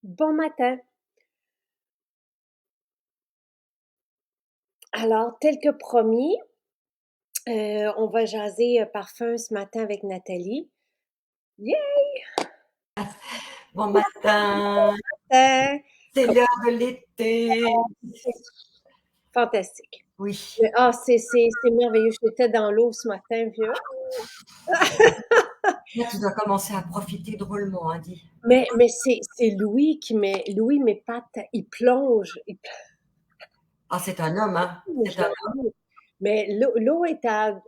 Bon matin. Alors, tel que promis, on va jaser parfum ce matin avec Nathalie. Yeah! Bon matin, Matin! c'est Comment l'heure de l'été. c'est fantastique. Oui, C'est merveilleux. J'étais dans l'eau ce matin, puis là tu dois commencer à profiter drôlement, hein, dis. mais c'est Louis m'épate. Il plonge. Ah, c'est un homme, hein. Je C'est un... l'avoue. Mais l'eau est à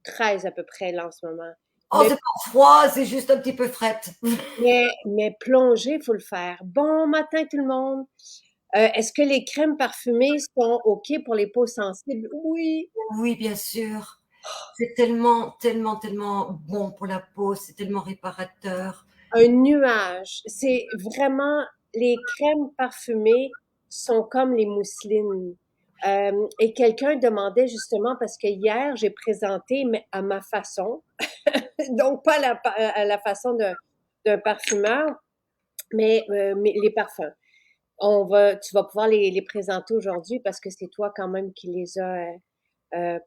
13 à peu près là en ce moment. Oh, Mais c'est pas froid, c'est juste un petit peu frette. mais plonger, faut le faire. Bon matin tout le monde. Est-ce que les crèmes parfumées sont OK pour les peaux sensibles? Oui. Oui, bien sûr. C'est tellement, tellement, tellement bon pour la peau, c'est tellement réparateur. Un nuage. C'est vraiment, les crèmes parfumées sont comme les mousselines. Et quelqu'un demandait justement, parce que hier, j'ai présenté mais à ma façon, donc pas à la façon d'un parfumeur, mais les parfums. Tu vas pouvoir les présenter aujourd'hui parce que c'est toi quand même qui les as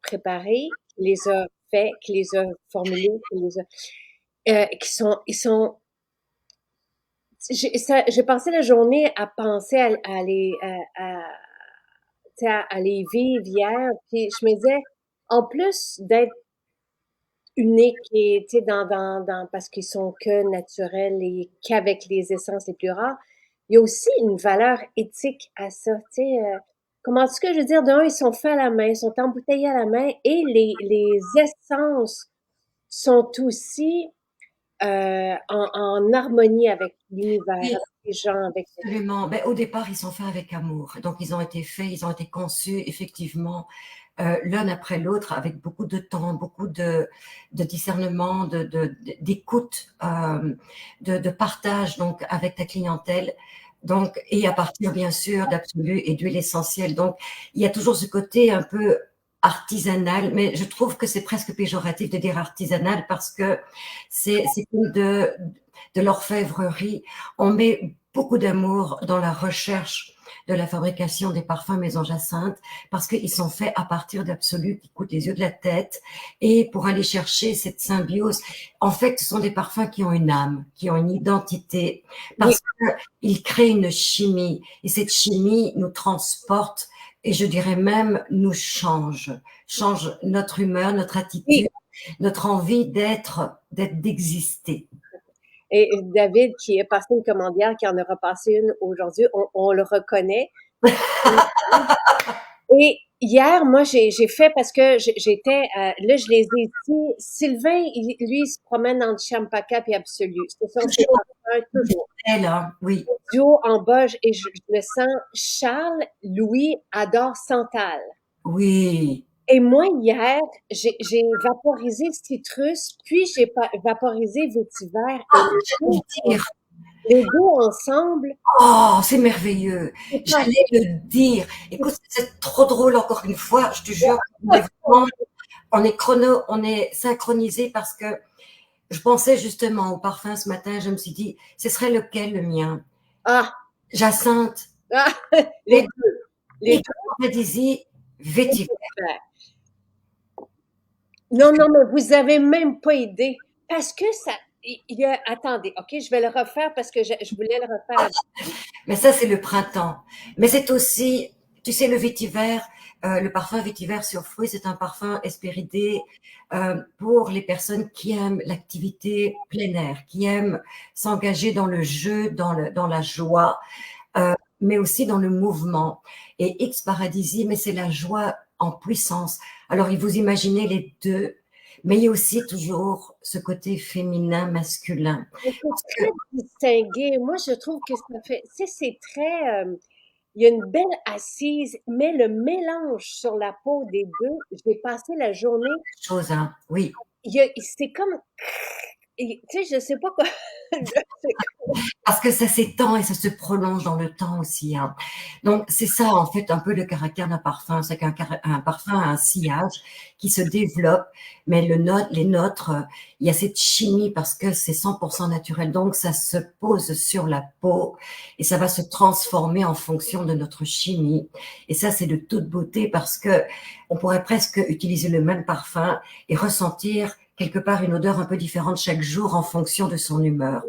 préparés, qui les a faits, qui les a formulés, ils sont, j'ai passé la journée à penser tu sais, à les vivre hier, puis je me disais, en plus d'être unique et, tu sais, parce qu'ils sont que naturels et qu'avec les essences les plus rares, il y a aussi une valeur éthique à ça, tu sais, comment est-ce que je veux dire, d'un, ils sont faits à la main, ils sont embouteillés à la main et les essences sont aussi en harmonie avec l'univers, Oui, avec les gens, avec... absolument. Ben, au départ, ils sont faits avec amour. Donc, ils ont été faits, ils ont été conçus, effectivement, l'un après l'autre, avec beaucoup de temps, beaucoup de discernement, d'écoute, de partage donc avec ta clientèle. Donc, et à partir bien sûr d'absolu et d'huile essentielle. Donc, il y a toujours ce côté un peu artisanal, mais je trouve que c'est presque péjoratif de dire artisanal parce que c'est comme de l'orfèvrerie. On met beaucoup d'amour dans la recherche de la fabrication des parfums Maison Jacinthe parce qu'ils sont faits à partir d'absolus qui coûtent les yeux de la tête et pour aller chercher cette symbiose. En fait, ce sont des parfums qui ont une âme, qui ont une identité Oui, parce qu'ils créent une chimie et cette chimie nous transporte et je dirais même nous change notre humeur, notre attitude, oui. notre envie d'exister. Et David, qui est passé une commandière, qui en aura passé une aujourd'hui, on le reconnaît. Et hier, moi, j'ai fait parce que j'étais, là, je les ai ici. Sylvain, lui, il se promène entre Champaca et Absolu. Ce sont ses Toujours parfums, toujours. elle, hein, oui. Duo en bas, et je le sens. Charles, Louis adore Santal. Oui. Et moi, hier, j'ai vaporisé citrus, puis j'ai vaporisé vétiver, et Ah, j'allais dire. les deux ensemble, Oh, c'est merveilleux. c'est J'allais le dire. Écoute, c'est trop drôle encore une fois. Je te jure, on est synchronisé parce que je pensais justement au parfum ce matin. Je me suis dit, ce serait lequel le mien? ah, Jacinthe. ah, les Et, deux, les et deux. Paradisi, vétiver. Super. Non, non, mais vous avez même pas idée. Parce que ça, il y a, attendez, OK, je vais le refaire parce que je voulais le refaire avec vous. Mais ça, c'est le printemps. Mais c'est aussi, tu sais, le vétiver, le parfum vétiver sur fruits, c'est un parfum espéridé pour les personnes qui aiment l'activité plein air, qui aiment s'engager dans le jeu, dans la joie, mais aussi dans le mouvement. Et X Paradisi, mais c'est la joie en puissance. Alors, il vous imaginez les deux, mais il y a aussi toujours ce côté féminin, masculin. Mais Parce c'est que, très distingué. Moi, je trouve que ça fait, tu sais, c'est très, il y a une belle assise, mais le mélange sur la peau des deux, j'ai passé la journée, chose, hein, oui. c'est comme, et, tu sais, je sais pas quoi. Parce que ça s'étend et ça se prolonge dans le temps aussi, hein. Donc, c'est ça, en fait, un peu le caractère d'un parfum. C'est qu'un parfum a un sillage qui se développe, mais les nôtres, il y a cette chimie parce que c'est 100% naturel. Donc, ça se pose sur la peau et ça va se transformer en fonction de notre chimie. Et ça, c'est de toute beauté parce que on pourrait presque utiliser le même parfum et ressentir quelque part une odeur un peu différente chaque jour en fonction de son humeur.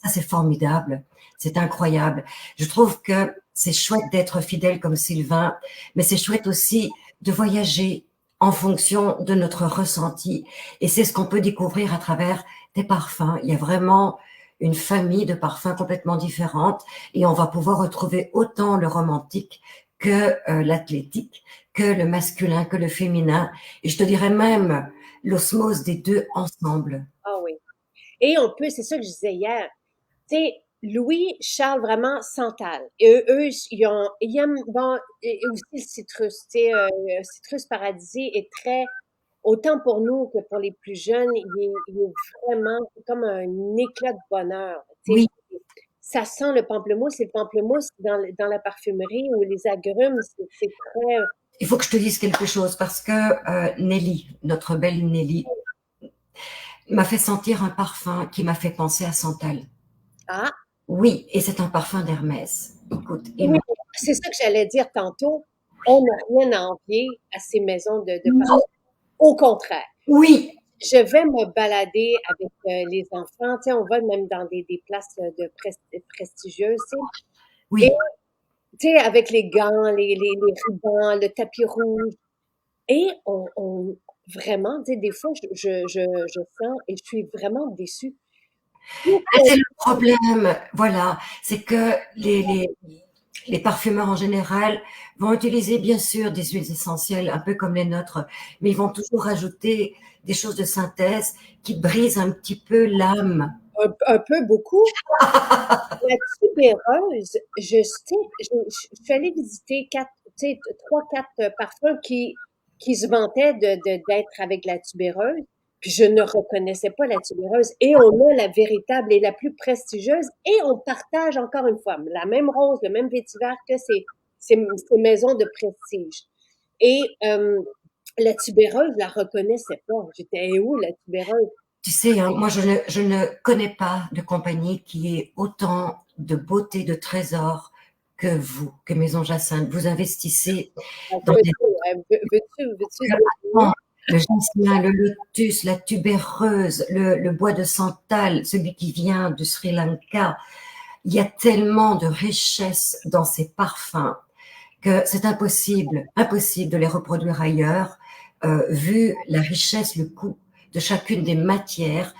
Ça, c'est formidable. C'est incroyable. Je trouve que c'est chouette d'être fidèle comme Sylvain, mais c'est chouette aussi de voyager en fonction de notre ressenti. Et c'est ce qu'on peut découvrir à travers des parfums. Il y a vraiment une famille de parfums complètement différentes et on va pouvoir retrouver autant le romantique que l'athlétique, que le masculin, que le féminin. Et je te dirais même l'osmose des deux ensemble. Ah oui. Et on peut, c'est ça que je disais hier, tu sais, Louis, Charles, vraiment Santal. Et eux, ils aiment, bon, et aussi le citrus, tu sais, citrus paradisier est très, autant pour nous que pour les plus jeunes, il est vraiment comme un éclat de bonheur. Tu sais, Oui, ça sent le pamplemousse, et le pamplemousse dans la parfumerie ou les agrumes, c'est très, il faut que je te dise quelque chose parce que Nelly, notre belle Nelly, m'a fait sentir un parfum qui m'a fait penser à Santal. ah, Oui, et c'est un parfum d'Hermès. Écoute, oui, c'est ça que j'allais dire tantôt. On n'a rien à envier à ces maisons de parfum. non, Au contraire. oui, Je vais me balader avec les enfants. Tu sais, on va même dans des places prestigieuses, tu sais. Et, oui. tu sais, avec les gants, les rubans, le tapis rouge. Et vraiment, tu sais, des fois, je sens et je suis vraiment déçue. Tout Ah, qu'on- c'est le problème, voilà, c'est que les parfumeurs en général vont utiliser bien sûr des huiles essentielles, un peu comme les nôtres, mais ils vont toujours rajouter des choses de synthèse qui brisent un petit peu l'âme. un peu beaucoup. La tubéreuse, je suis allée visiter quatre, tu sais, trois, quatre parfums qui se vantaient d'être avec la tubéreuse, puis je ne reconnaissais pas la tubéreuse. Et on a la véritable et la plus prestigieuse, et on partage encore une fois la même rose, le même vétiver que ces maisons de prestige. Et la tubéreuse, je la reconnaissais pas. J'étais, eh, où la tubéreuse? Tu sais, hein, moi, je ne connais pas de compagnie qui ait autant de beauté, de trésors que vous, que Maison Jacinthe. Vous investissez dans des Veux-tu fleurs, deviner? le jasmin, le lotus, la tubéreuse, le bois de santal, celui qui vient du Sri Lanka. Il y a tellement de richesse dans ces parfums que c'est impossible, impossible de les reproduire ailleurs, vu la richesse, le coût de chacune des matières.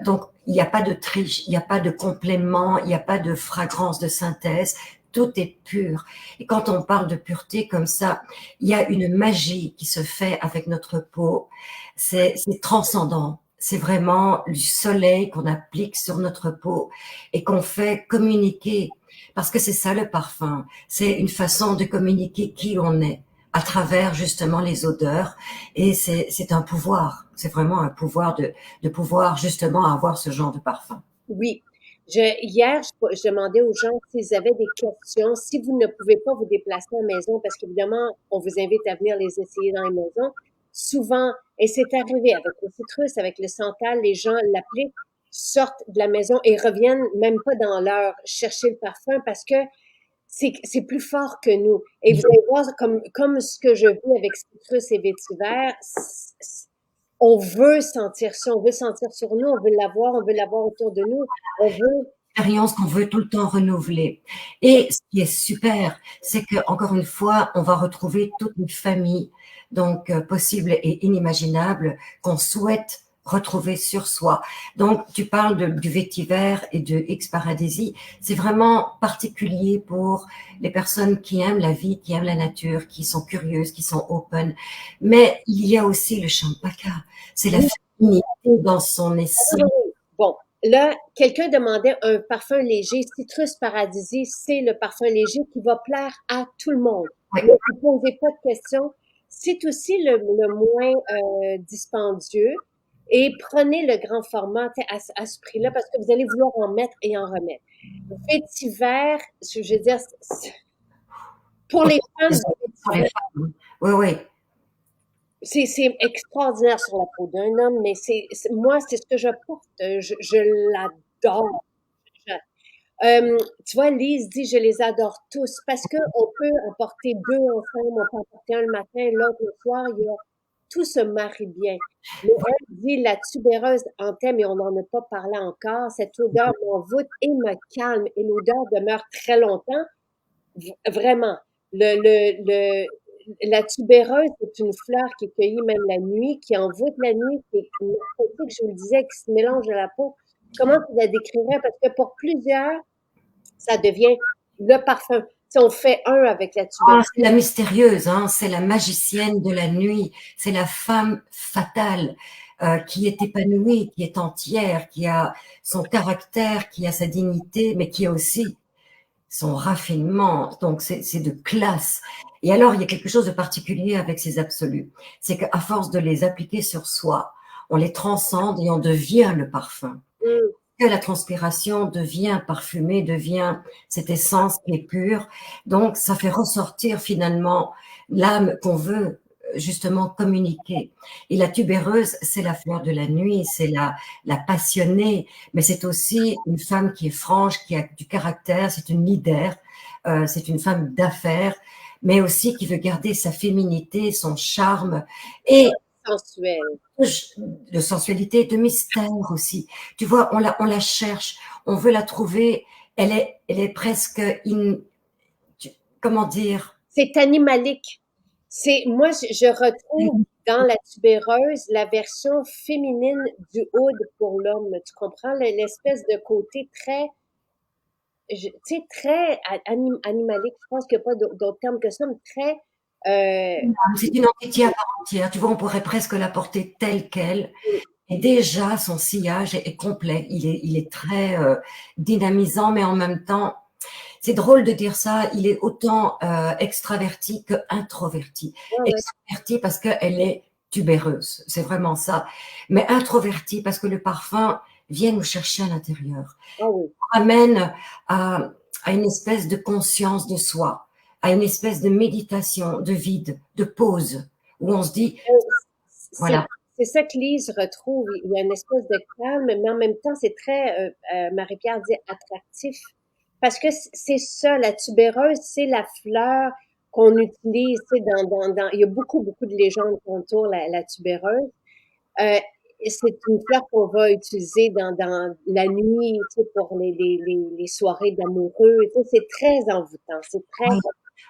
Donc, il n'y a pas de triche, il n'y a pas de complément, il n'y a pas de fragrance de synthèse. Tout est pur. Et quand on parle de pureté comme ça, il y a une magie qui se fait avec notre peau. C'est transcendant. C'est vraiment du soleil qu'on applique sur notre peau et qu'on fait communiquer. Parce que c'est ça le parfum. C'est une façon de communiquer qui on est à travers justement les odeurs. Et c'est un pouvoir. C'est vraiment un pouvoir de pouvoir justement avoir ce genre de parfum. Oui. Hier, je demandais aux gens s'ils avaient des questions. Si vous ne pouvez pas vous déplacer à la maison, parce qu'évidemment, on vous invite à venir les essayer dans les maisons, souvent, et c'est arrivé avec le citrus, avec le santal, les gens l'appliquent, sortent de la maison et reviennent même pas dans l'heure chercher le parfum parce que c'est plus fort que nous. Et vous allez voir, comme ce que je vis avec citrus et vétiver, on veut sentir ça, on veut sentir sur nous, on veut l'avoir autour de nous, on veut, Expérience qu'on veut tout le temps renouveler. Et ce qui est super, c'est que encore une fois, on va retrouver toutes les familles, donc possibles et inimaginables, qu'on souhaite retrouver sur soi. Donc, tu parles du vétiver et de X Paradisi. C'est vraiment particulier pour les personnes qui aiment la vie, qui aiment la nature, qui sont curieuses, qui sont open. Mais il y a aussi le champaka. C'est la oui, féminité dans son essence. oui, oui. Bon, là, quelqu'un demandait un parfum léger, Citrus Paradisi, c'est le parfum léger qui va plaire à tout le monde. Oui, Ne vous posez pas de questions. C'est aussi le moins dispendieux Et prenez le grand format à ce prix-là parce que vous allez vouloir en mettre et en remettre. Vétiver, je veux dire, pour les femmes, Pour les femmes. Oui, oui. c'est extraordinaire sur la peau d'un homme, mais moi, c'est ce que je porte. Je l'adore. Tu vois, Lise dit, je les adore tous parce qu'on peut en porter deux ensemble, on peut en porter un le matin, l'autre le soir, tout se marie bien. Mais elle dit, la tubéreuse en thème, et on n'en a pas parlé encore, cette odeur m'envoûte et me calme, et l'odeur demeure très longtemps. Vraiment. La tubéreuse, c'est une fleur qui est cueillie même la nuit, qui envoûte la nuit, qui est une narcotique, je vous le disais, qui se mélange à la peau. Comment tu la décrirais? Parce que pour plusieurs, ça devient le parfum. Si on fait un avec la tuberculose. C'est la mystérieuse, hein, c'est la magicienne de la nuit, c'est la femme fatale qui est épanouie, qui est entière, qui a son caractère, qui a sa dignité, mais qui a aussi son raffinement. Donc c'est de classe. Et alors il y a quelque chose de particulier avec ces absolus, c'est qu'à force de les appliquer sur soi, on les transcende et on devient le parfum. Que la transpiration devient parfumée, devient cette essence qui est pure. Donc, ça fait ressortir finalement l'âme qu'on veut justement communiquer. Et la tubéreuse, c'est la fleur de la nuit, c'est la passionnée, mais c'est aussi une femme qui est franche, qui a du caractère, c'est une leader, c'est une femme d'affaires, mais aussi qui veut garder sa féminité, son charme et sensuelle. De sensualité, de mystère aussi. Tu vois, on la cherche, on veut la trouver. Elle est presque comment dire? C'est animalique. Moi, je retrouve dans la tubéreuse la version féminine du oud pour l'homme. Tu comprends? L'espèce de côté très, tu sais, très animalique. Je pense qu'il n'y a pas d'autre terme que ça, mais très, c'est une entité à part entière. Tu vois, on pourrait presque la porter telle qu'elle. Et déjà, son sillage est complet. Il est très dynamisant, mais en même temps, c'est drôle de dire ça, il est autant extraverti que introverti. ouais. Extraverti parce qu'elle est tubéreuse, c'est vraiment ça. Mais introverti parce que le parfum vient nous chercher à l'intérieur. Oui. Amène à une espèce de conscience de soi, à une espèce de méditation, de vide, de pause, où on se dit, voilà. C'est ça que Lise retrouve. Il y a une espèce de calme, mais en même temps, c'est très, Marie-Pierre dit, attractif. Parce que c'est ça, la tubéreuse, c'est la fleur qu'on utilise, tu sais, il y a beaucoup, beaucoup de légendes qui entourent la tubéreuse. Et c'est une fleur qu'on va utiliser dans la nuit, tu sais, pour les soirées d'amoureux. Tu sais, c'est très envoûtant. C'est très.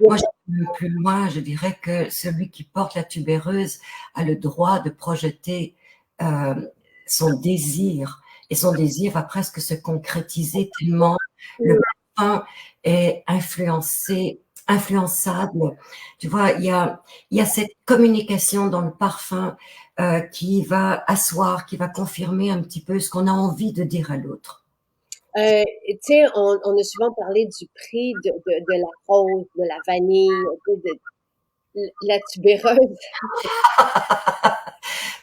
Moi, je vais même plus loin, je dirais que celui qui porte la tubéreuse a le droit de projeter son désir. Et son désir va presque se concrétiser tellement le parfum est influençable. Tu vois, il y a cette communication dans le parfum qui va asseoir, qui va confirmer un petit peu ce qu'on a envie de dire à l'autre. Tu sais, on a souvent parlé du prix de la rose, de la vanille, de la tubéreuse.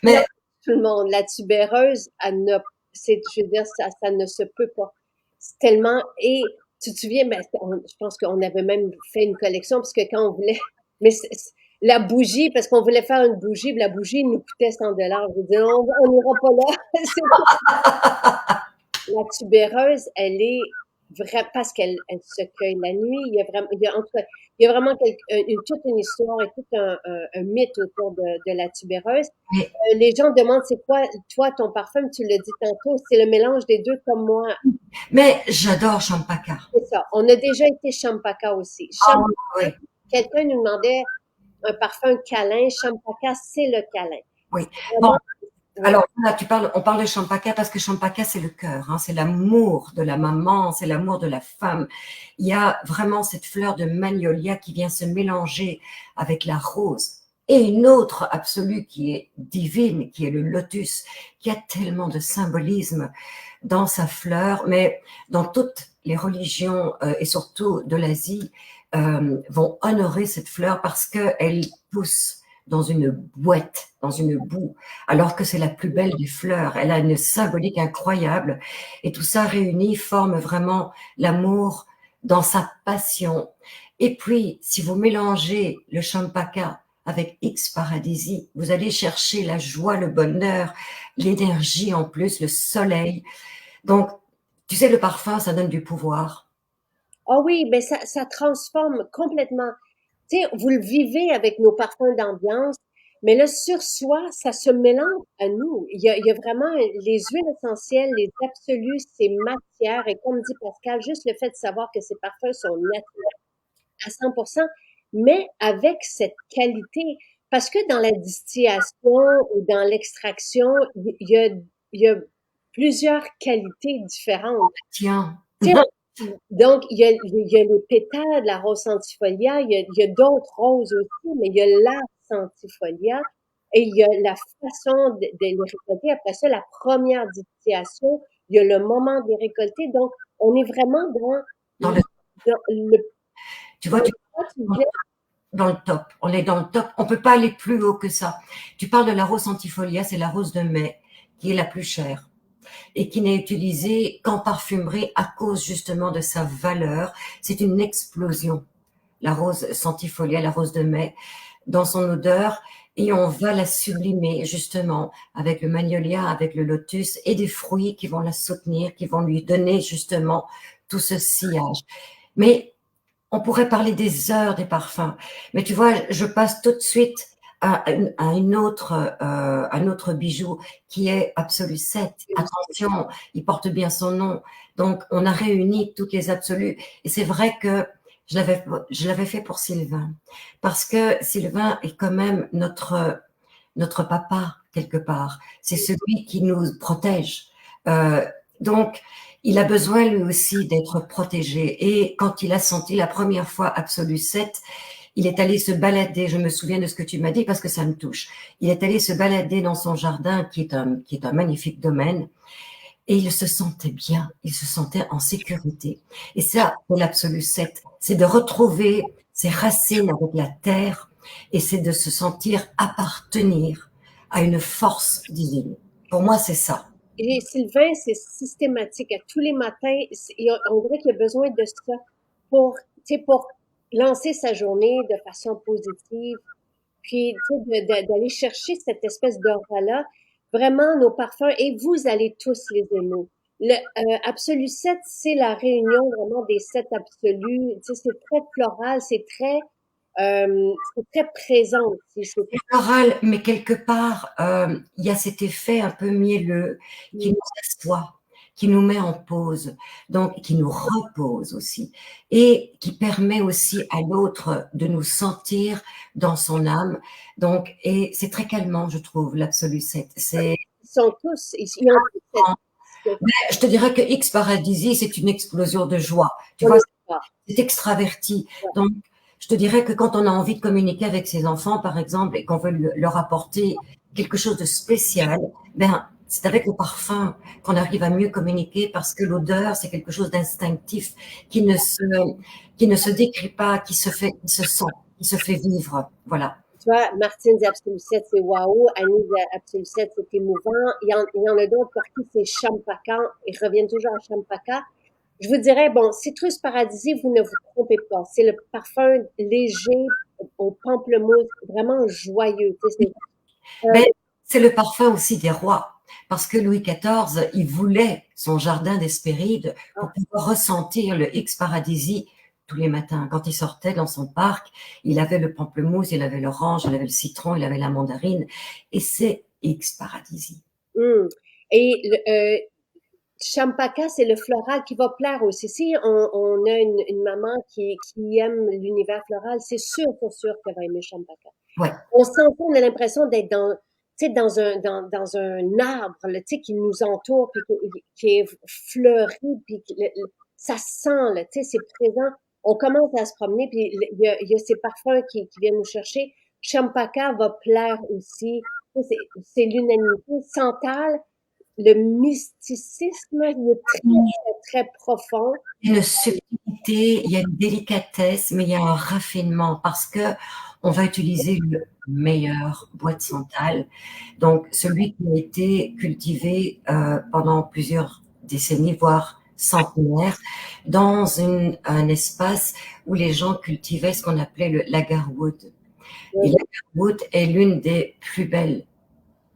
Mais tout le monde, la tubéreuse, je veux dire, ça ne se peut pas. C'est tellement, et tu te souviens, je pense qu'on avait même fait une collection parce que quand on voulait, mais la bougie, parce qu'on voulait faire une bougie, la bougie nous coûtait 100 $. Je veux dire, on n'ira pas là. La tubéreuse, elle est vraie parce qu'elle se cueille la nuit. Il y a vraiment, toute une histoire et tout un mythe autour de la tubéreuse. Les gens demandent c'est quoi, toi, ton parfum, tu l'as dit tantôt, c'est le mélange des deux comme moi. Mais j'adore Champaka. C'est ça. On a déjà été Champaka aussi. Champaka, quelqu'un nous demandait un parfum câlin. Champaka, c'est le câlin. Oui. Bon. Alors là, on parle de Champaka parce que Champaka, c'est le cœur, hein, c'est l'amour de la maman, c'est l'amour de la femme. Il y a vraiment cette fleur de magnolia qui vient se mélanger avec la rose. Et une autre absolue qui est divine, qui est le lotus, qui a tellement de symbolisme dans sa fleur, mais dans toutes les religions et surtout de l'Asie vont honorer cette fleur parce qu'elle pousse dans une boîte, dans une boue, alors que c'est la plus belle des fleurs. Elle a une symbolique incroyable. Et tout ça réuni forme vraiment l'amour dans sa passion. Et puis, si vous mélangez le champaka avec X paradisi, vous allez chercher la joie, le bonheur, l'énergie en plus, le soleil. Donc, tu sais, le parfum, ça donne du pouvoir. Ah oui, ben ça transforme complètement. Tu sais, vous le vivez avec nos parfums d'ambiance, mais là, sur soi, ça se mélange à nous. Il y a vraiment les huiles essentielles, les absolus, ces matières, et comme dit Pascal, juste le fait de savoir que ces parfums sont naturels à 100%, mais avec cette qualité. Parce que dans la distillation ou dans l'extraction, il y a plusieurs qualités différentes. Tiens, Tu sais, donc, il y a les pétales de la rose centifolia, il y a d'autres roses aussi, mais il y a la centifolia et il y a la façon de les récolter. Après ça, la première distillation, il y a le moment de les récolter. Donc, on est vraiment dans le, dans le, tu dans vois, le quotidien. dans le top. On est dans le top. On peut pas aller plus haut que ça. Tu parles de la rose centifolia, c'est la rose de mai qui est la plus chère et qui n'est utilisée qu'en parfumerie à cause justement de sa valeur. C'est une explosion. La rose centifolia, la rose de mai, dans son odeur, et on va la sublimer justement avec le magnolia, avec le lotus et des fruits qui vont la soutenir, qui vont lui donner justement tout ce sillage. Mais on pourrait parler des heures des parfums, mais tu vois, je passe tout de suite à un autre bijou qui est Absolu 7. Attention, il porte bien son nom. Donc, on a réuni toutes les absolus. Et c'est vrai que je l'avais fait pour Sylvain. Parce que Sylvain est quand même notre papa, quelque part. C'est celui qui nous protège. Euh, donc, il a besoin lui aussi d'être protégé. Et quand il a senti la première fois Absolu 7, il est allé se balader, je me souviens de ce que tu m'as dit parce que ça me touche. Il est allé se balader dans son jardin qui est un magnifique domaine et il se sentait bien, il se sentait en sécurité. Et ça, c'est l'Absolu 7, c'est de retrouver ses racines avec la terre et c'est de se sentir appartenir à une force divine. Pour moi, c'est ça. Et Sylvain, c'est systématique. À tous les matins, on dirait qu'il a besoin de ça pour, tu sais, pour lancer sa journée de façon positive. Puis, tu sais, d'aller chercher cette espèce d'aura-là. Vraiment, nos parfums, et vous allez tous les aimer. Le Absolu 7, c'est la réunion vraiment des 7 absolus. Tu sais, c'est très floral, c'est très présent aussi. Floral, mais quelque part, il y a cet effet un peu mielleux qui nous assoit, qui nous met en pause, donc qui nous repose aussi, et qui permet aussi à l'autre de nous sentir dans son âme. Donc, et c'est très calmant, je trouve, l'Absolu 7. C'est, Ils sont tous, ils ont tous cette, je te dirais que X Paradisi, c'est une explosion de joie. Tu on vois, est d'accord. c'est extraverti. Ouais. Donc, je te dirais que quand on a envie de communiquer avec ses enfants, par exemple, et qu'on veut leur apporter quelque chose de spécial, ben, c'est avec le parfum qu'on arrive à mieux communiquer parce que l'odeur, c'est quelque chose d'instinctif qui ne se décrit pas, qui se sent, qui se fait vivre. Voilà. Tu vois, Martine dit Absolu 7, c'est waouh. Annie dit Absolu 7, c'est émouvant. Il y en a d'autres pour qui c'est Champaka. Ils reviennent toujours à Champaka. Je vous dirais, bon, Citrus Paradisi, vous ne vous trompez pas. C'est le parfum léger au pamplemousse, vraiment joyeux. Tu sais, Ben, c'est le parfum aussi des rois. Parce que Louis XIV, il voulait son jardin d'Hespéride pour pouvoir ressentir le X Paradisi tous les matins. Quand il sortait dans son parc, il avait le pamplemousse, il avait l'orange, il avait le citron, il avait la mandarine. Et c'est X Paradisi. Et Champaka, c'est le floral qui va plaire aussi. Si on a une maman qui aime l'univers floral, c'est sûr qu'elle va aimer Champaka. Ouais. On sent pas, on a l'impression d'être tu sais, dans un arbre, là, tu sais, qui nous entoure, puis qui est fleuri, puis ça sent, là, tu sais, c'est présent. On commence à se promener, puis il y a ces parfums qui viennent nous chercher. Champaka va plaire aussi. Tu sais, c'est l'unanimité. Santal, le mysticisme, il est très, très profond. Il y a une subtilité, il y a une délicatesse, mais il y a un raffinement parce que on va utiliser le meilleur bois de santal, donc celui qui a été cultivé pendant plusieurs décennies, voire centenaires, dans un espace où les gens cultivaient ce qu'on appelait le lagerwood. Et l'agarwood est l'une des plus belles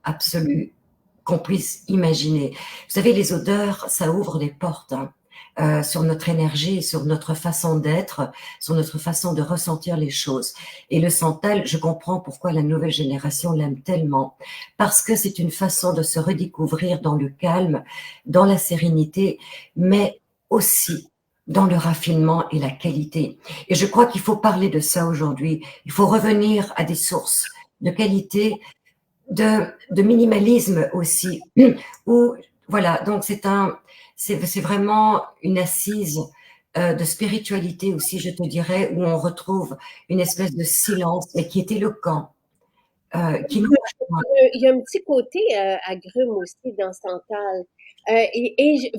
absolues qu'on puisse imaginer. Vous savez, les odeurs, ça ouvre des portes, hein, sur notre énergie, sur notre façon d'être, sur notre façon de ressentir les choses. Et le santal, je comprends pourquoi la nouvelle génération l'aime tellement, parce que c'est une façon de se redécouvrir dans le calme, dans la sérénité, mais aussi dans le raffinement et la qualité. Et je crois qu'il faut parler de ça aujourd'hui. Il faut revenir à des sources de qualité, de minimalisme aussi, où voilà, donc c'est vraiment une assise de spiritualité aussi, je te dirais, où on retrouve une espèce de silence, mais qui est éloquent, qui nous rejoint. Il y a un petit côté agrume aussi dans Santal.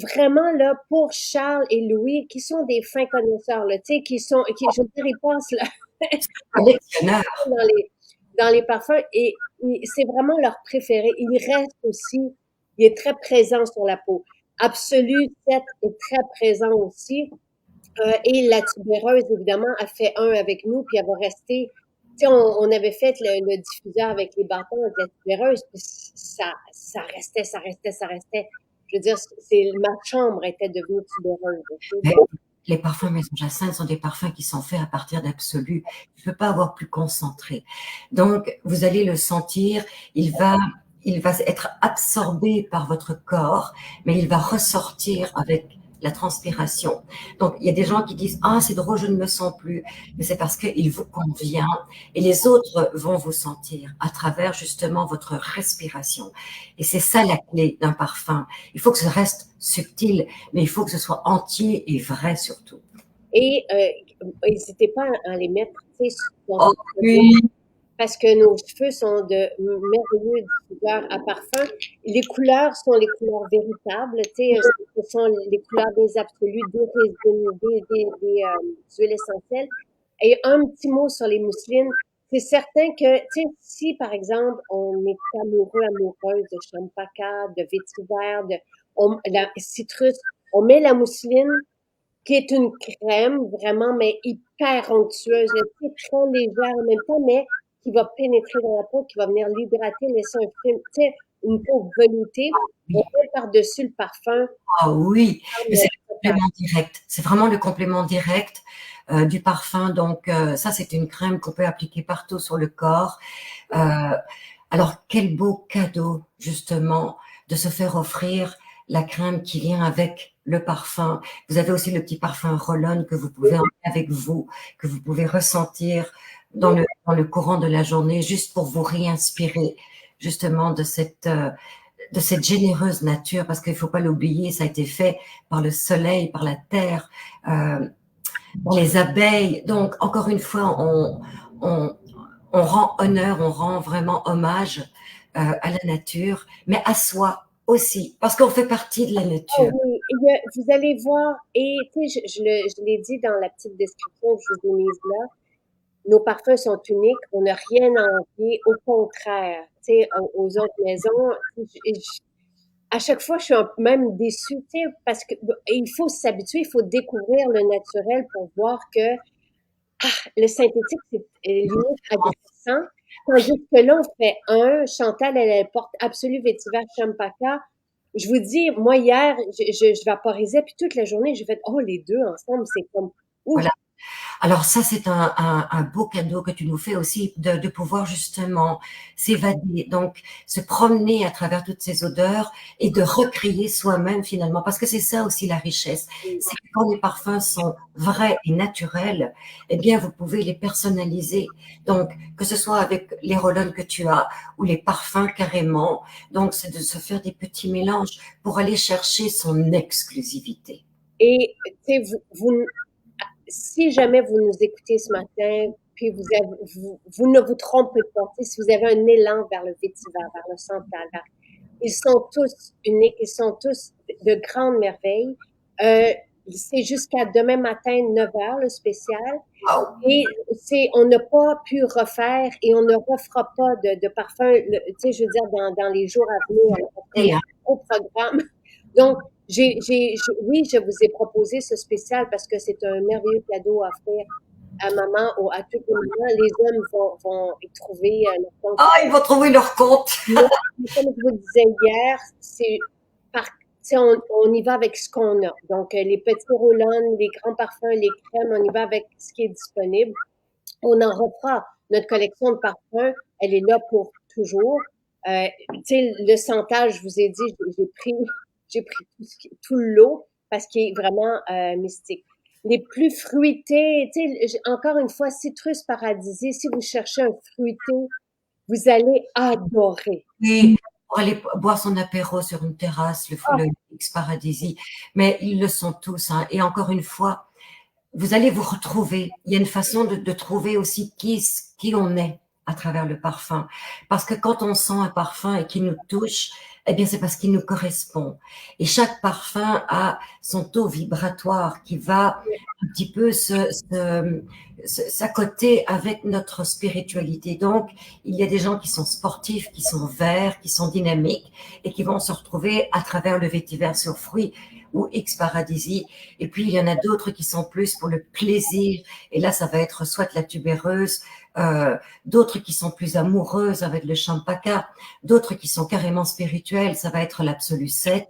Vraiment, là, pour Charles et Louis, qui sont des fins connaisseurs, là, tu sais, je veux dire, ils passent là, Collectionneur, dans les parfums et c'est vraiment leur préféré. Il reste aussi, il est très présent sur la peau. Absolu 7 est très présent aussi. Et la tubéreuse, évidemment, a fait un avec nous, puis elle va rester. Tu sais, on avait fait le diffuseur avec les bâtons avec la tubéreuse, puis ça restait, ça restait, ça restait. Je veux dire, ma chambre était devenue tubéreuse. mais les parfums Maison Jacinthe sont des parfums qui sont faits à partir d'absolu. Je ne peux pas avoir plus concentré. Donc, vous allez le sentir, il va être absorbé par votre corps, mais il va ressortir avec la transpiration. Donc, il y a des gens qui disent, ah, c'est drôle, je ne me sens plus. Mais c'est parce qu'il vous convient et les autres vont vous sentir à travers justement votre respiration. Et c'est ça la clé d'un parfum. Il faut que ça reste subtil, mais il faut que ce soit entier et vrai surtout. Et n'hésitez pas à les mettre, tu sais, dans Oh votre oui, parce que nos cheveux sont de merveilleux diffuseurs à parfum. Les couleurs sont les couleurs véritables, tu sais, ce sont les couleurs des absolus, des résines, des huiles essentielles. Et un petit mot sur les mousselines. C'est certain que, tu sais, si par exemple on est amoureux, amoureuse de champaca, de vétiver, la citrus, on met la mousseline qui est une crème vraiment, mais hyper onctueuse, là, tu sais, très légère en même temps, mais qui va pénétrer dans la peau, qui va venir l'hydrater, laisser un film, tu sais, une peau veloutée. On oui, met par-dessus le parfum. ah oui. Mais c'est le Total. complément direct. C'est vraiment le complément direct du parfum. Donc, ça, c'est une crème qu'on peut appliquer partout sur le corps. Euh, alors, quel beau cadeau, justement, de se faire offrir la crème qui vient avec le parfum. Vous avez aussi le petit parfum roll-on que vous pouvez emmener avec vous, que vous pouvez ressentir dans le courant de la journée, juste pour vous réinspirer, justement, de cette généreuse nature, parce qu'il ne faut pas l'oublier, ça a été fait par le soleil, par la terre, euh, par les abeilles. Donc, encore une fois, on, on rend honneur, on rend vraiment hommage à la nature, mais à soi aussi, parce qu'on fait partie de la Oh nature. oui, vous allez voir, et tu sais, je l'ai dit dans la petite description que je vous ai mise là, nos parfums sont uniques, on n'a rien à envier, au contraire, tu sais, aux autres maisons. À chaque fois, je suis même déçue, tu sais, parce que il faut s'habituer, il faut découvrir le naturel pour voir que le synthétique, c'est limite agressant. Tandis que là, on fait Chantal, elle porte Absolu Vétiver Champaka. Je vous dis, moi, hier, je vaporisais, puis toute la journée, j'ai fait, oh, les deux ensemble, c'est comme, ouf, Voilà. Alors ça, c'est un beau cadeau que tu nous fais aussi de pouvoir justement s'évader, donc se promener à travers toutes ces odeurs et de recréer soi-même finalement, parce que c'est ça aussi la richesse. C'est que quand les parfums sont vrais et naturels, eh bien vous pouvez les personnaliser. Donc que ce soit avec les roll que tu as ou les parfums carrément. Donc c'est de se faire des petits mélanges pour aller chercher son exclusivité. et, tu sais, si jamais vous nous écoutez ce matin, puis vous ne vous trompez pas, tu sais, si vous avez un élan vers le vétiver, vers le santal, ils sont tous uniques, ils sont tous de grandes merveilles. Euh, c'est jusqu'à demain matin 9 heures le spécial. Oh, Et on n'a pas pu refaire et on ne refera pas de parfum, tu sais, je veux dire, dans les jours à venir, là, parce qu'on a et, hein, un gros programme. Donc, oui, je vous ai proposé ce spécial parce que c'est un merveilleux cadeau à offrir à maman ou à toutes les mamans. Les hommes vont y trouver leur compte. ils vont trouver leur compte. Mais comme je vous disais hier, c'est par, on y va avec ce qu'on a. Donc, les petits roll-on, les grands parfums, les crèmes, on y va avec ce qui est disponible. On en refera. Notre collection de parfums, elle est là pour toujours. Tu sais, le sentage, je vous ai dit, j'ai pris tout le lot parce qu'il est vraiment mystique. Les plus fruités, tu sais, encore une fois, citrus paradisier, si vous cherchez un fruité, vous allez adorer. Et pour aller boire son apéro sur une terrasse, le X Paradisi. Mais ils le sont tous, hein. Et encore une fois, vous allez vous retrouver. Il y a une façon de trouver aussi qui on est à travers le parfum. Parce que quand on sent un parfum et qu'il nous touche, eh bien, c'est parce qu'il nous correspond. Et chaque parfum a son taux vibratoire qui va un petit peu s'accoter avec notre spiritualité. Donc, il y a des gens qui sont sportifs, qui sont verts, qui sont dynamiques et qui vont se retrouver à travers le vétiver sur fruits ou X Paradisi. Et puis, il y en a d'autres qui sont plus pour le plaisir. Et là, ça va être soit la tubéreuse, d'autres qui sont plus amoureuses avec le champaka, d'autres qui sont carrément spirituelles, ça va être l'absolu 7.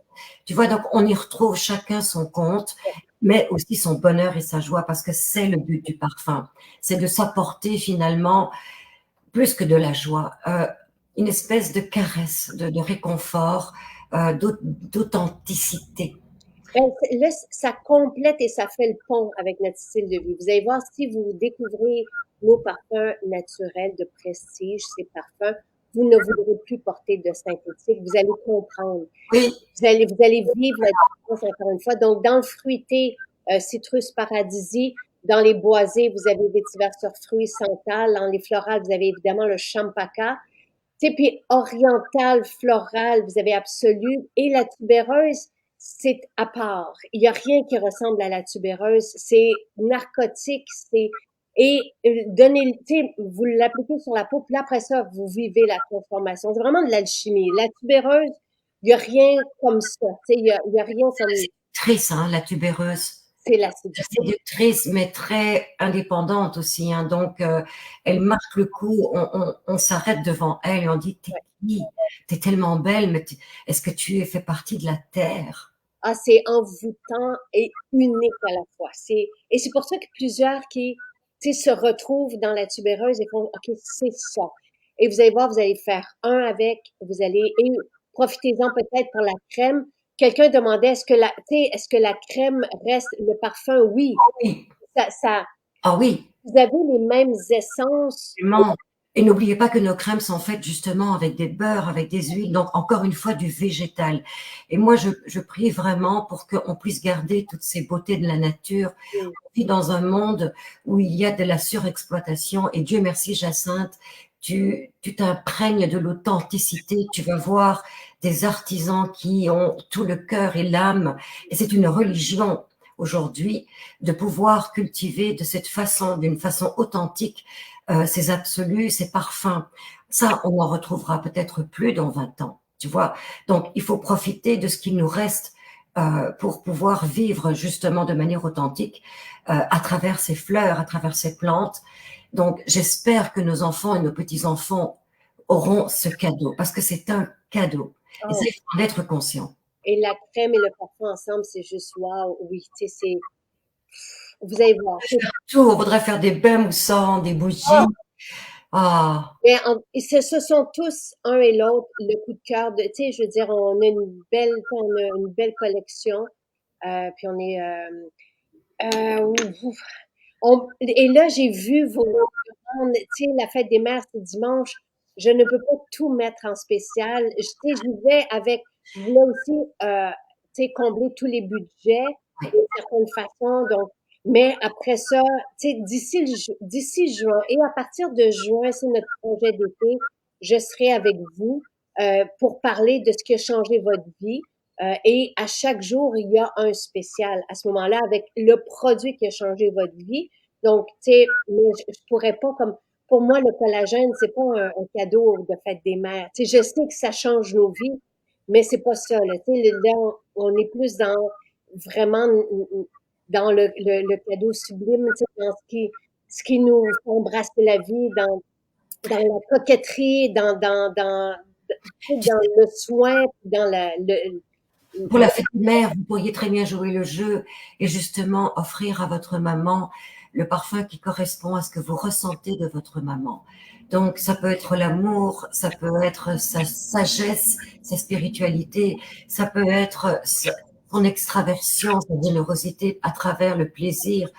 Tu vois, donc on y retrouve chacun son compte, mais aussi son bonheur et sa joie, parce que c'est le but du parfum. C'est de s'apporter finalement, plus que de la joie, une espèce de caresse, de réconfort, d'authenticité. Ben, là, ça complète et ça fait le pont avec notre style de vie. Vous allez voir, si vous découvrez nos parfums naturels de prestige, ces parfums, vous ne voudrez plus porter de synthétique. Vous allez comprendre. Oui, Vous allez vivre la différence encore une fois. Donc, dans le fruité, citrus paradisi, dans les boisés, vous avez vétiver sur fruits santal. Dans les florales, vous avez évidemment le champaka. Tu sais, puis oriental, floral, vous avez absolu. Et la tubéreuse, c'est à part. Il n'y a rien qui ressemble à la tubéreuse. C'est narcotique, et donnez, tu sais, vous l'appliquez sur la peau, puis après ça, vous vivez la transformation. C'est vraiment de l'alchimie. La tubéreuse, il n'y a rien comme ça. Tu sais, il y a rien comme, triste, hein, la tubéreuse. c'est la séduction. Séductrice, mais très indépendante aussi, hein. Donc, elle marque le coup. On s'arrête devant elle et on dit, t'es qui? T'es tellement belle, mais est-ce que tu fais partie de la terre? Ah, c'est envoûtant et unique à la fois. Et c'est pour ça que plusieurs qui, tu sais, se retrouvent dans la tubéreuse et font, OK, c'est ça. Et vous allez voir, vous allez faire un avec, et profitez-en peut-être pour la crème. Quelqu'un demandait, tu sais, est-ce que la crème reste le parfum? Oui. Oui, Ça, ah oui, vous avez les mêmes essences. vraiment. Et n'oubliez pas que nos crèmes sont faites justement avec des beurres, avec des huiles, donc encore une fois du végétal. Et moi, je prie vraiment pour qu'on puisse garder toutes ces beautés de la nature. Oui. On vit dans un monde où il y a de la surexploitation et Dieu merci, Jacinthe, tu t'imprègnes de l'authenticité, tu vas voir des artisans qui ont tout le cœur et l'âme, et c'est une religion aujourd'hui de pouvoir cultiver de cette façon, d'une façon authentique, ces absolus, ces parfums. Ça, on en retrouvera peut-être plus dans 20 ans, tu vois. Donc, il faut profiter de ce qu'il nous reste pour pouvoir vivre justement de manière authentique à travers ces fleurs, à travers ces plantes. Donc, j'espère que nos enfants et nos petits-enfants auront ce cadeau, parce que c'est un cadeau. Et ça, Oh. il faut en être conscient. Et la crème et le parfum ensemble, c'est juste wow. Oui, tu sais, vous allez voir. Tout, on voudrait faire des bains moussants, des bougies. Ah, Mais ce sont tous, un et l'autre, le coup de cœur de, tu sais, je veux dire, on a une belle collection, puis on est, et là, j'ai vu vos demandes, tu sais, la fête des mères, c'est dimanche. Je ne peux pas tout mettre en spécial. Tu sais, je vais avec, je voulais aussi, tu sais, combler tous les budgets oui. d'une certaine façon. Donc, mais après ça, tu sais, d'ici juin et à partir de juin, c'est notre projet d'été, je serai avec vous pour parler de ce qui a changé votre vie. Et à chaque jour, il y a un spécial à ce moment-là avec le produit qui a changé votre vie. Donc, tu sais, mais je pourrais pas comme, pour moi, le collagène, c'est pas un cadeau de fête des mères. Tu sais, je sais que ça change nos vies, mais c'est pas ça, là. Tu sais, là, on est plus dans vraiment dans le cadeau sublime, tu sais, dans ce qui nous fait embrasser la vie, dans la coquetterie, dans le soin, dans Pour la fête des mères, vous pourriez très bien jouer le jeu et justement offrir à votre maman le parfum qui correspond à ce que vous ressentez de votre maman. Donc, ça peut être l'amour, ça peut être sa sagesse, sa spiritualité, ça peut être son extraversion, sa générosité à travers le plaisir.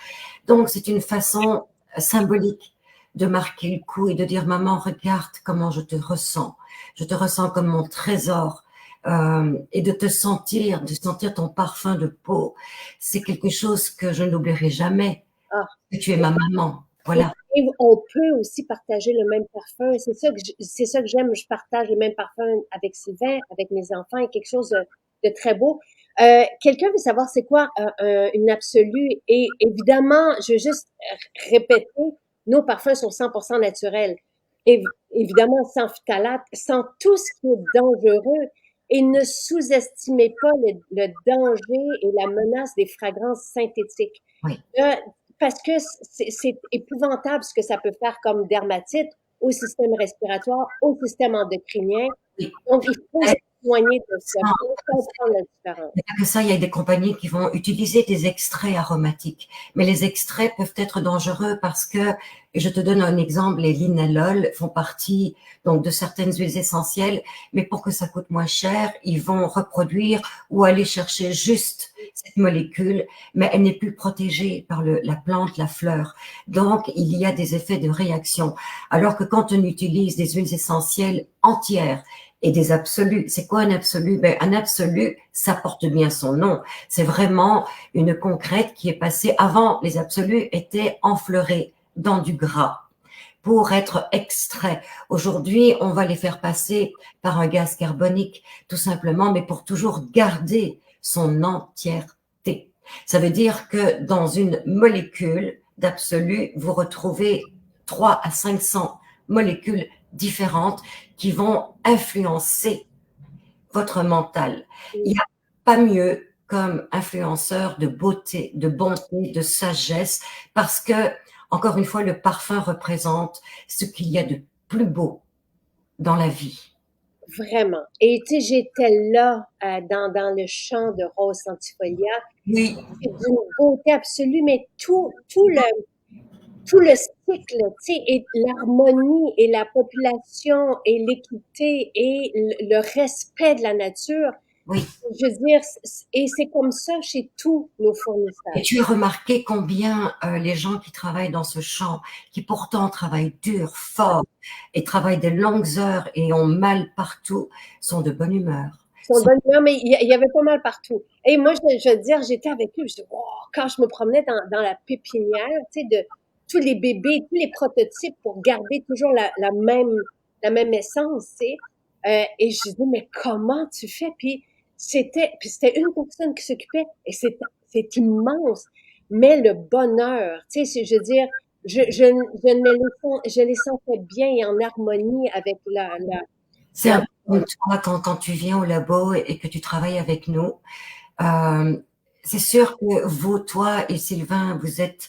Donc, c'est une façon symbolique de marquer le coup et de dire, maman, regarde comment je te ressens. Je te ressens comme mon trésor. Et de sentir ton parfum de peau, c'est quelque chose que je n'oublierai jamais, ah, que tu es ma maman. Voilà. et on peut aussi partager le même parfum. C'est ça que j'aime. Je partage le même parfum avec Sylvain, avec mes enfants, et quelque chose de très beau. Quelqu'un veut savoir c'est quoi une absolue? Et évidemment, je veux juste répéter, nos parfums sont 100% naturels. Évidemment, sans phtalates, sans tout ce qui est dangereux. Et ne sous-estimez pas le danger et la menace des fragrances synthétiques. Oui. Là, parce que c'est épouvantable ce que ça peut faire comme dermatite au système respiratoire, au système endocrinien. Oui. Donc, il faut se soigner de ça. Ça, Il faut comprendre la différence. Il n'y a pas que ça, il y a des compagnies qui vont utiliser des extraits aromatiques. Mais les extraits peuvent être dangereux parce que, et je te donne un exemple, les linalols font partie donc de certaines huiles essentielles, mais pour que ça coûte moins cher, ils vont reproduire ou aller chercher juste cette molécule, mais elle n'est plus protégée par la plante, la fleur. Donc, il y a des effets de réaction. Alors que quand on utilise des huiles essentielles entières, et des absolus. C'est quoi un absolu? Ben, un absolu, ça porte bien son nom. C'est vraiment une concrète qui est passée avant. Les absolus étaient enfleurés dans du gras pour être extraits. Aujourd'hui, on va les faire passer par un gaz carbonique, tout simplement, mais pour toujours garder son entièreté. Ça veut dire que dans une molécule d'absolu, vous retrouvez 3 à 500 molécules différentes qui vont influencer votre mental. Il n'y a pas mieux comme influenceur de beauté, de bonté, de sagesse, parce que, encore une fois, le parfum représente ce qu'il y a de plus beau dans la vie. Vraiment. Et tu sais, j'étais là dans le champ de Rose Santifolia. Oui. C'est d'une beauté absolue, mais tout le cycle, tu sais, et l'harmonie et la population et l'équité et le respect de la nature. Oui. Je veux dire, et c'est comme ça chez tous nos fournisseurs. Et tu as remarqué combien les gens qui travaillent dans ce champ, qui pourtant travaillent dur, fort, et travaillent de longues heures et ont mal partout, sont de bonne humeur. Sont de bonne humeur, mais il y avait pas mal partout. Et moi, je veux dire, j'étais avec eux, je dis, wow, quand je me promenais dans la pépinière, tu sais, de tous les bébés, tous les prototypes pour garder toujours la même essence, tu sais. Et je dis, mais comment tu fais? Puis c'était une personne qui s'occupait et c'est immense. Mais le bonheur, tu sais, je veux dire, je les sentais bien et en harmonie avec C'est un peu toi quand tu viens au labo et que tu travailles avec nous. C'est sûr que vous, toi et Sylvain, vous êtes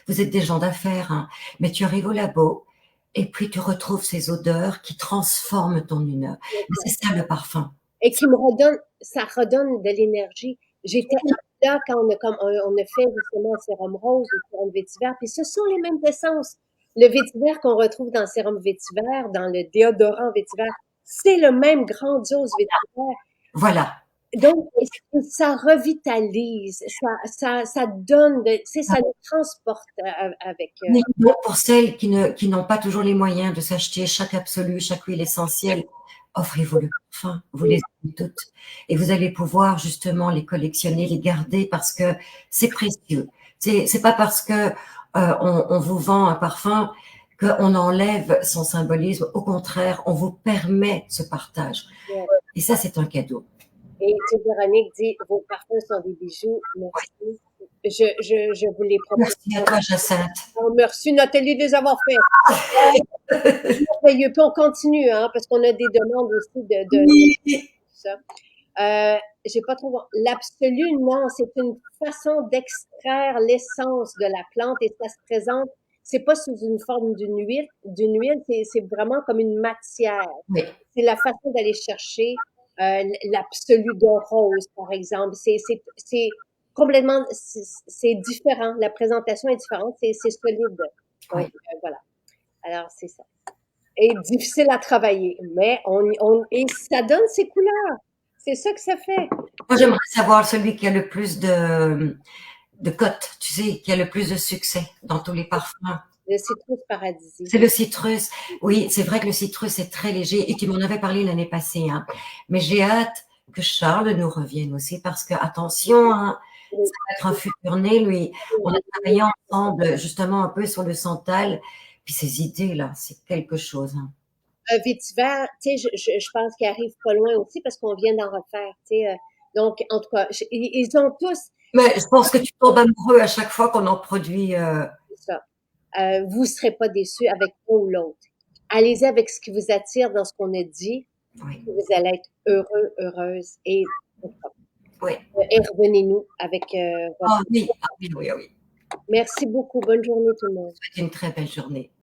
des gens d'affaires, hein, mais tu arrives au labo et puis tu retrouves ces odeurs qui transforment ton humeur. C'est ça le parfum. Et qui ça redonne de l'énergie. J'étais là quand on a fait justement le sérum rose, le sérum vétiver, puis ce sont les mêmes essences. Le vétiver qu'on retrouve dans le sérum vétiver, dans le déodorant vétiver, c'est le même grandiose vétiver. Voilà. Donc, ça revitalise, ça donne, tu sais, ça nous transporte avec. Pour celles qui n'ont pas toujours les moyens de s'acheter chaque absolu, chaque huile essentielle, offrez-vous le parfum, vous les avez toutes. Et vous allez pouvoir justement les collectionner, les garder parce que c'est précieux. C'est pas parce que on vous vend un parfum qu'on enlève son symbolisme. Au contraire, on vous permet ce partage. Et ça, c'est un cadeau. Et Véronique dit, vos parfums sont des bijoux. Merci. Je vous les propose. Merci à toi, Jacinthe. Oh, merci Nathalie de les avoir fait. Merveilleux. Puis on continue, hein, parce qu'on a des demandes aussi de Oui. ça. J'ai pas trop. L'absolu, non, c'est une façon d'extraire l'essence de la plante et ça se présente. C'est pas sous une forme d'une huile, c'est vraiment comme une matière. Oui. C'est la façon d'aller chercher l'absolu de rose, par exemple. C'est complètement, c'est différent. La présentation est différente. C'est solide. Donc, Oui. voilà. Alors, c'est ça. Et difficile à travailler, mais et ça donne ses couleurs. C'est ça que ça fait. Moi, j'aimerais savoir celui qui a le plus de cotes, tu sais, qui a le plus de succès dans tous les parfums. Le citrus paradisier. C'est le citrus. Oui, c'est vrai que le citrus est très léger et tu m'en avais parlé l'année passée, hein. Mais j'ai hâte que Charles nous revienne aussi parce que, attention, hein, Oui, ça va être un futur né, lui. On a travaillé ensemble, justement, un peu sur le santal. Puis ces idées-là, c'est quelque chose, hein. Vétiver, tu sais, je pense qu'il arrive pas loin aussi parce qu'on vient d'en refaire, tu sais. Donc, en tout cas, ils ont tous Mais je pense que tu tombes amoureux à chaque fois qu'on en produit. ça. Vous serez pas déçus avec un ou l'autre. Allez-y avec ce qui vous attire dans ce qu'on a dit. Oui, Vous allez être heureux, heureuse et, oui. et revenez-nous avec votre. Ah oui, ah oui, oui, ah oui. Merci beaucoup. Bonne journée tout le monde. C'était une très belle journée.